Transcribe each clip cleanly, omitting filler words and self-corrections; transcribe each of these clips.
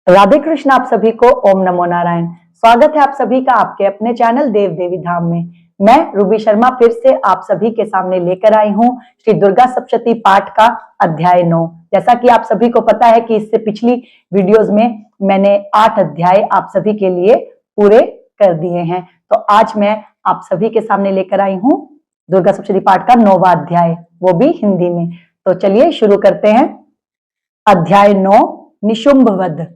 राधे कृष्ण। आप सभी को ओम नमो नारायण। स्वागत है आप सभी का आपके अपने चैनल देव देवी धाम में। मैं रूबी शर्मा फिर से आप सभी के सामने लेकर आई हूँ श्री दुर्गा सप्तशती पाठ का अध्याय 9। जैसा कि आप सभी को पता है कि इससे पिछली वीडियोस में मैंने 8 अध्याय आप सभी के लिए पूरे कर दिए हैं, तो आज मैं आप सभी के सामने लेकर आई हूँ दुर्गा सप्तशती पाठ का 9वां अध्याय, वो भी हिंदी में। तो चलिए शुरू करते हैं। अध्याय 9, निशुंभ वध।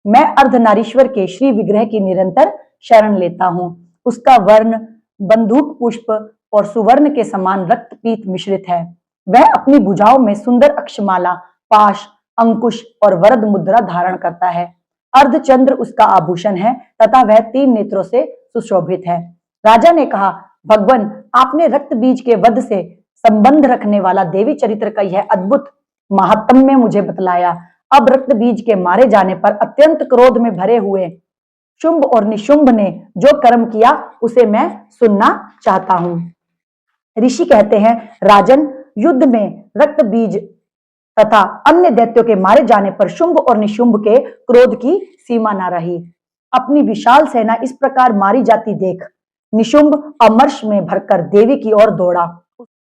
मैं अर्धनारीश्वर के श्री विग्रह की निरंतर शरण लेता हूँ। उसका वर्ण बंदूक पुष्प और सुवर्ण के समान रक्तपीत मिश्रित है। वह अपनी भुजाओं में सुंदर अक्षमाला, पाश, अंकुश और वरद मुद्रा धारण करता है। अर्धचंद्र उसका आभूषण है तथा वह 3 नेत्रों से सुशोभित है। राजा ने कहा, भगवान, आपने रक्त बीज के वध से संबंध रखने वाला देवी चरित्र का यह अद्भुत महात्म्य मुझे बतलाया। अब रक्त बीज के मारे जाने पर अत्यंत क्रोध में भरे हुए शुंभ और निशुंभ ने जो कर्म किया उसे मैं सुनना चाहता हूं। ऋषि कहते हैं, राजन, युद्ध में रक्त बीज तथा अन्य दैत्यों के मारे जाने पर शुंभ और निशुंभ के क्रोध की सीमा न रही। अपनी विशाल सेना इस प्रकार मारी जाती देख निशुंभ अमर्ष में भरकर देवी की ओर दौड़ा।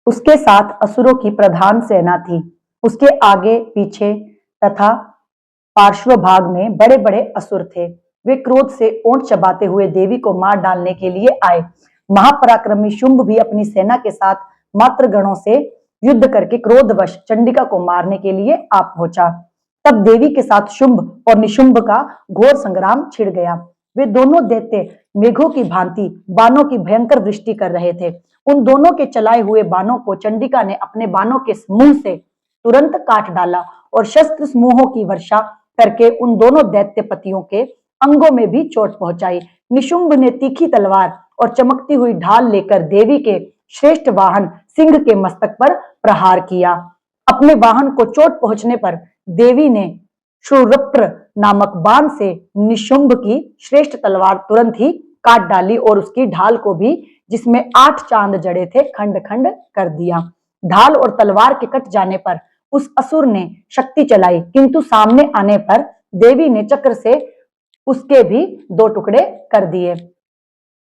उसके साथ असुरों की प्रधान सेना थी। उसके आगे पीछे तथा पार्श्व भाग में बड़े बड़े असुर थे। वे क्रोध से ओंठ चबाते हुए देवी को मार डालने के लिए आए। महापराक्रमी शुंभ भी अपनी सेना के साथ मात्र गणों से युद्ध करके क्रोधवश चंडिका को मारने के लिए आ पहुंचा। तब देवी के साथ शुंभ और निशुंभ का घोर संग्राम छिड़ गया। वे दोनों दैत्य मेघों की भांति बाणों की भयंकर वृष्टि कर रहे थे। उन दोनों के चलाए हुए बाणों को चंडिका ने अपने बाणों के मुंह से तुरंत काट डाला और शस्त्र समूहों की वर्षा करके उन दोनों दैत्यपतियों के अंगों में भी चोट पहुंचाई। निशुंभ ने तीखी तलवार और चमकती हुई ढाल लेकर देवी के श्रेष्ठ वाहन सिंह के मस्तक पर प्रहार किया। अपने वाहन को चोट पहुंचने पर देवी ने शूरप्र नामक बाण से निशुंभ की श्रेष्ठ तलवार तुरंत ही काट डाली और उसकी ढाल को भी, जिसमें 8 चांद जड़े थे, खंड खंड कर दिया। ढाल और तलवार के कट जाने पर उस असुर ने शक्ति चलाई, किंतु सामने आने पर देवी ने चक्र से उसके भी 2 टुकड़े कर दिए।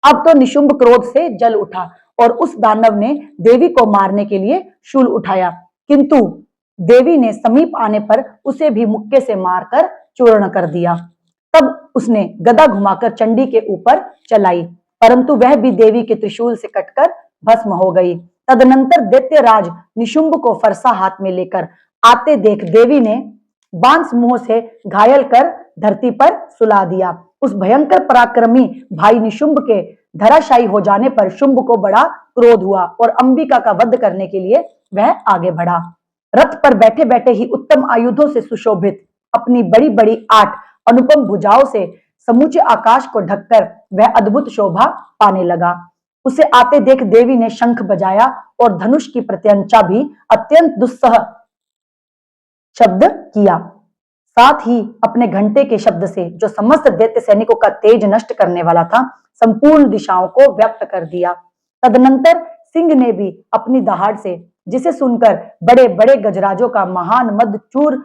अब तो निशुंभ क्रोध से जल उठा और उस दानव ने देवी को मारने के लिए शूल उठाया, किंतु देवी ने समीप आने पर उसे भी मुक्के से मारकर चूर्ण कर दिया। तब उसने गदा घुमाकर चंडी के ऊपर चलाई, परंतु वह भी देवी के त्रिशूल से कटकर भस्म हो गई। तदनंतर दैत्यराज निशुंभ को फरसा हाथ में लेकर आते देख देवी ने बाण समूह से घायल कर धरती पर सुला दिया। उस भयंकर पराक्रमी भाई निशुंभ के धराशायी हो जाने पर शुंभ को बड़ा क्रोध हुआ और अंबिका का वध करने के लिए वह आगे बढ़ा। रथ पर बैठे बैठे ही उत्तम आयुधों से सुशोभित अपनी बड़ी बड़ी 8 अनुपम भुजाओं से समूचे आकाश को ढककर वह अद्भुत शोभा पाने लगा। उसे आते देख देवी ने शंख बजाया और धनुष की प्रत्यंचा भी अत्यंत दुस्सह शब्द किया। साथ ही अपने घंटे के शब्द से, जो समस्त दैत्य सैनिकों का तेज नष्ट करने वाला था, संपूर्ण दिशाओं को व्याप्त कर दिया। तदनंतर सिंह ने भी अपनी दहाड़ से, जिसे सुनकर बड़े बड़े गजराजों का महान मद चूर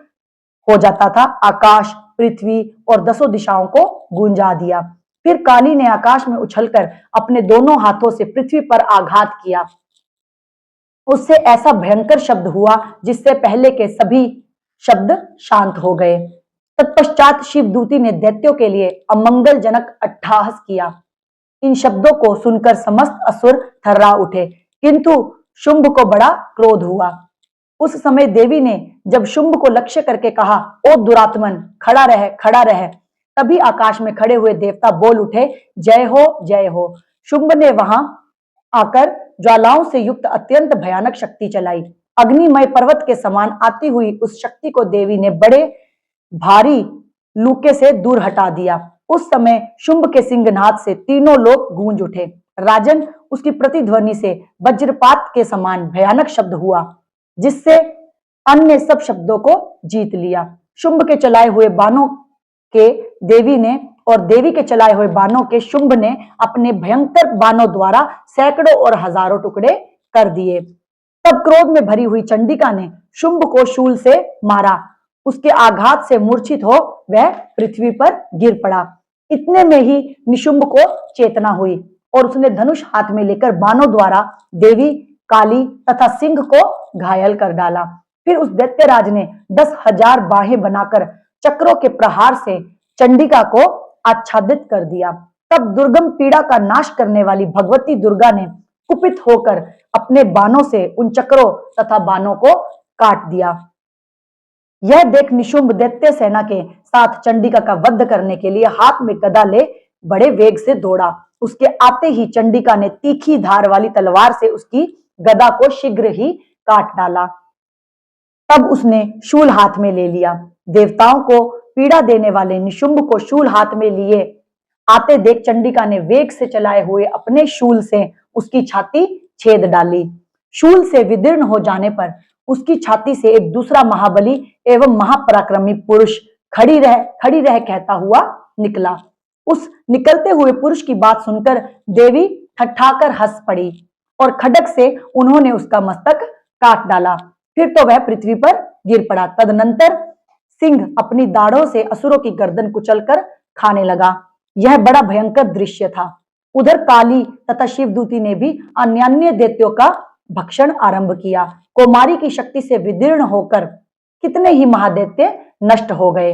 हो जाता था, आकाश, पृथ्वी और 10 दिशाओं को गूंजा दिया। फिर काली ने आकाश में उछलकर अपने दोनों हाथों से पृथ्वी पर आघात किया। उससे ऐसा भयंकर शब्द हुआ जिससे पहले के सभी शब्द शांत हो गए। तत्पश्चात शिवदूती ने दैत्यों के लिए अमंगलजनक अट्टहास किया। इन शब्दों को सुनकर समस्त असुर थर्रा उठे, किंतु शुंभ को बड़ा क्रोध हुआ। उस समय देवी ने जब शुंभ को लक्ष्य करके कहा, ओ दुरात्मन, खड़ा रह, खड़ा रह, तभी आकाश में खड़े हुए देवता बोल उठे, जय हो, जय हो। शुंभ ने वहां आकर ज्वालाओं से युक्त अत्यंत भयानक शक्ति चलाई। अग्निमय पर्वत के समान आती हुई उस शक्ति को देवी ने बड़े भारी लूके से दूर हटा दिया। उस समय शुंभ के सिंहनाद से तीनों लोग गूंज उठे। राजन, उसकी प्रतिध्वनि से वज्रपात के समान भयानक शब्द हुआ, जिससे अन्य सब शब्दों को जीत लिया। शुंभ के चलाए हुए बाणों के देवी ने और देवी के चलाए हुए बाणों के शुंभ ने अपने भयंकर बाणों द्वारा सैकड़ों और हजारों टुकड़े कर दिए। तब क्रोध में भरी हुई चंडिका ने शुंभ को शूल से मारा उसके आघात से मूर्छित हो वह पृथ्वी पर गिर पड़ा। इतने में ही निशुंभ को चेतना हुई और उसने धनुष हाथ में लेकर बाणों द्वारा देवी काली तथा सिंह को घायल कर डाला। फिर उस दैत्यराज ने 10,000 बाहें बनाकर चक्रों के प्रहार से चंडिका को आच्छादित कर दिया। तब दुर्गम पीड़ा का नाश करने वाली भगवती दुर्गा ने कुपित होकर अपने बाणों से उन चक्रों तथा बाणों को काट दिया। यह देख निशुंभ दैत्य सेना के साथ चंडिका का वध करने के लिए हाथ में गदा ले बड़े वेग से दौड़ा। उसके आते ही चंडिका ने तीखी धार वाली तलवार से उसकी गदा को शीघ्र ही काट डाला। तब उसने शूल हाथ में ले लिया। देवताओं को पीड़ा देने वाले निशुंभ को शूल हाथ में लिए आते देख चंडिका ने वेग से चलाए हुए अपने शूल से उसकी छाती छेद डाली। शूल से विदीर्ण हो जाने पर उसकी छाती से एक दूसरा महाबली एवं महापराक्रमी पुरुष खड़ी रह कहता हुआ निकला। उस निकलते हुए पुरुष की बात सुनकर देवी ठठाकर हंस पड़ी और खड्ग से उन्होंने उसका मस्तक काट डाला। फिर तो वह पृथ्वी पर गिर पड़ा। तदनंतर सिंह अपनी दाढ़ों से असुरों की गर्दन कुचलकर खाने लगा। यह बड़ा भयंकर दृश्य था। उधर काली तथा शिवदूती ने भी अन्यान्य दैत्यों का भक्षण आरंभ किया। कौमारी की शक्ति से विदीर्ण होकर कितने ही महादैत्य नष्ट हो गए।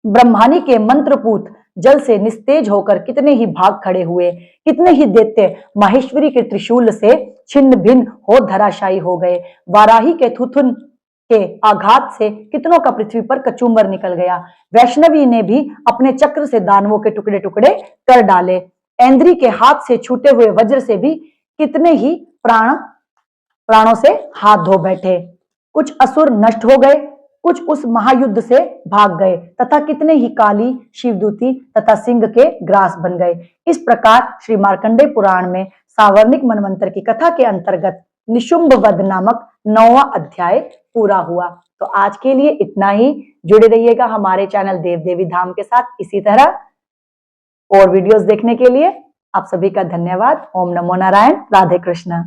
ब्रह्मानी के मंत्रपूत जल से निस्तेज होकर कितने ही भाग खड़े हुए। कितने ही दैत्य माहेश्वरी के त्रिशूल से छिन्न भिन्न हो धराशायी हो गए। वाराही के थुथुन के आघात से कितनों का पृथ्वी पर कचूमर निकल गया। वैष्णवी ने भी अपने चक्र से दानवों के टुकड़े टुकड़े कर डाले। ऐन्द्री के हाथ से छूटे हुए वज्र से भी कितने ही प्राणों से हाथ धो बैठे। कुछ असुर नष्ट हो गए, कुछ उस महायुद्ध से भाग गए तथा कितने ही काली शिवदूती तथा सिंह के ग्रास बन गए। इस प्रकार श्री मार्कंडेय पुराण में सावर्णिक मनवंतर की कथा के अंतर्गत निशुंभ वध नामक 9वां अध्याय पूरा हुआ। तो आज के लिए इतना ही। जुड़े रहिएगा हमारे चैनल देव देवी धाम के साथ इसी तरह और वीडियोस देखने के लिए। आप सभी का धन्यवाद। ओम नमो नारायण। राधे कृष्ण।